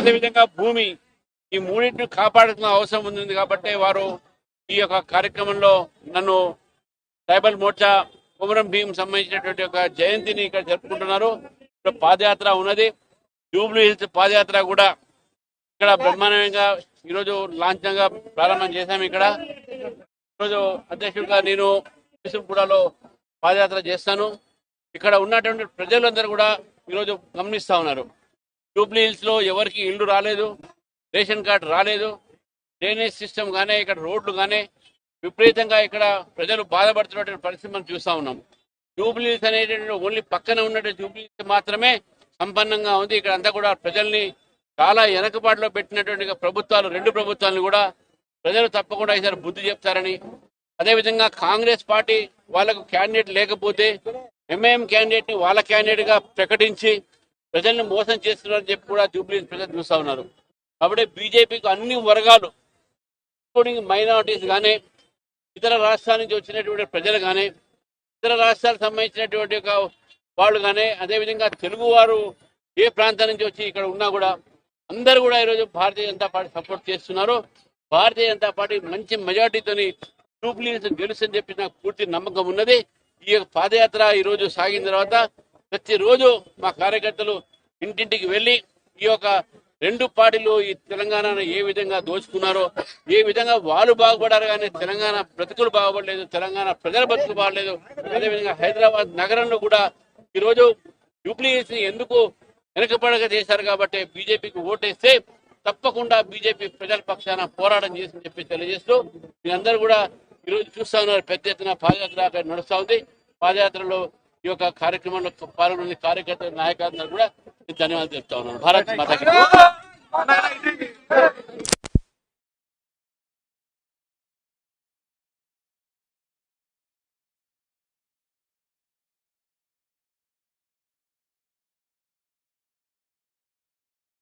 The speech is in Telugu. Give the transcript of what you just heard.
అదేవిధంగా భూమి, ఈ మూడింటిని కాపాడుతున్న అవసరం ఉంది కాబట్టి వారు ఈ యొక్క కార్యక్రమంలో నన్ను ట్రైబల్ మోర్చా కొమరం భీం సంబంధించినటువంటి ఒక జయంతిని ఇక్కడ జరుపుకుంటున్నారు. ఇప్పుడు పాదయాత్ర ఉన్నది. జూబ్లీ హిల్స్ పాదయాత్ర కూడా ఇక్కడ బ్రహ్మాండంగా ఈరోజు లాంఛనంగా ప్రారంభం చేశాము. ఇక్కడ ఈరోజు అధ్యక్షుడిగా నేను కూడాలో పాదయాత్ర చేస్తాను. ఇక్కడ ఉన్నటువంటి ప్రజలందరూ కూడా ఈరోజు గమనిస్తా ఉన్నారు. జూబ్లీ హిల్స్ లో ఎవరికి ఇల్లు రాలేదు, రేషన్ కార్డు రాలేదు, డ్రైనేజ్ సిస్టమ్ కానీ ఇక్కడ రోడ్లు కానీ విపరీతంగా ఇక్కడ ప్రజలు బాధపడుతున్నటువంటి పరిస్థితి మనం చూస్తా ఉన్నాం. జూబ్లీ హిల్స్ అనేటువంటి ఓన్లీ పక్కన ఉన్నటువంటి జూబ్లీ హిల్స్ మాత్రమే సంపన్నంగా ఉంది. ఇక్కడ అంతా కూడా ప్రజల్ని చాలా వెనకబాటులో పెట్టినటువంటి ప్రభుత్వాలు, రెండు ప్రభుత్వాలను కూడా ప్రజలు తప్పకుండా ఈసారి బుద్ధి చెప్తారని, అదేవిధంగా కాంగ్రెస్ పార్టీ వాళ్ళకు క్యాండిడేట్ లేకపోతే ఎంఐఎం క్యాండిడేట్ ని వాళ్ళ క్యాండిడేట్ గా ప్రకటించి ప్రజల్ని మోసం చేస్తున్నారని చెప్పి కూడా జూబ్లీ ప్రజలు చూస్తా ఉన్నారు. కాబట్టి బీజేపీకి అన్ని వర్గాలు ఇంక్లూడింగ్ మైనారిటీస్ కానీ, ఇతర రాష్ట్రాల నుంచి వచ్చినటువంటి ప్రజలు కానీ, ఇతర రాష్ట్రాలకు సంబంధించినటువంటి వాళ్ళు కానీ, అదేవిధంగా తెలుగు వారు ఏ ప్రాంతం నుంచి వచ్చి ఇక్కడ ఉన్నా కూడా అందరూ కూడా ఈరోజు భారతీయ జనతా పార్టీ సపోర్ట్ చేస్తున్నారు. భారతీయ జనతా పార్టీ మంచి మెజార్టీతోని జూబ్లీ హిల్స్ గెలుస్తుందని చెప్పి నాకు పూర్తి నమ్మకం ఉన్నది. ఈ పాదయాత్ర ఈరోజు సాగిన తర్వాత ప్రతిరోజు మా కార్యకర్తలు ఇంటింటికి వెళ్ళి ఈ యొక్క రెండు పార్టీలు ఈ తెలంగాణను ఏ విధంగా దోచుకున్నారో, ఏ విధంగా వాళ్ళు బాగుపడారు కానీ తెలంగాణ బ్రతుకులు బాగుపడలేదు, తెలంగాణ ప్రజల బ్రతుకులు బాగలేదు. అదేవిధంగా హైదరాబాద్ నగరంలో కూడా ఈరోజు జూబ్లీ హిల్స్ ఎందుకు వెనకబడగా చేశారు కాబట్టి బీజేపీకి ఓటేస్తే తప్పకుండా బీజేపీ ప్రజల పక్షాన పోరాటం చేసి చెప్పి తెలియజేస్తూ మీ అందరూ కూడా ఈరోజు చూస్తా ఉన్నారు. పెద్ద ఎత్తున పాదయాత్ర నడుస్తా ఉంది. పాదయాత్రలో ఈ యొక్క కార్యక్రమంలో పాల్గొన్న కార్యకర్తల నాయకులందరూ కూడా ధన్యవాదాలు చెప్తా ఉన్నాను. భారత్ మాతాకి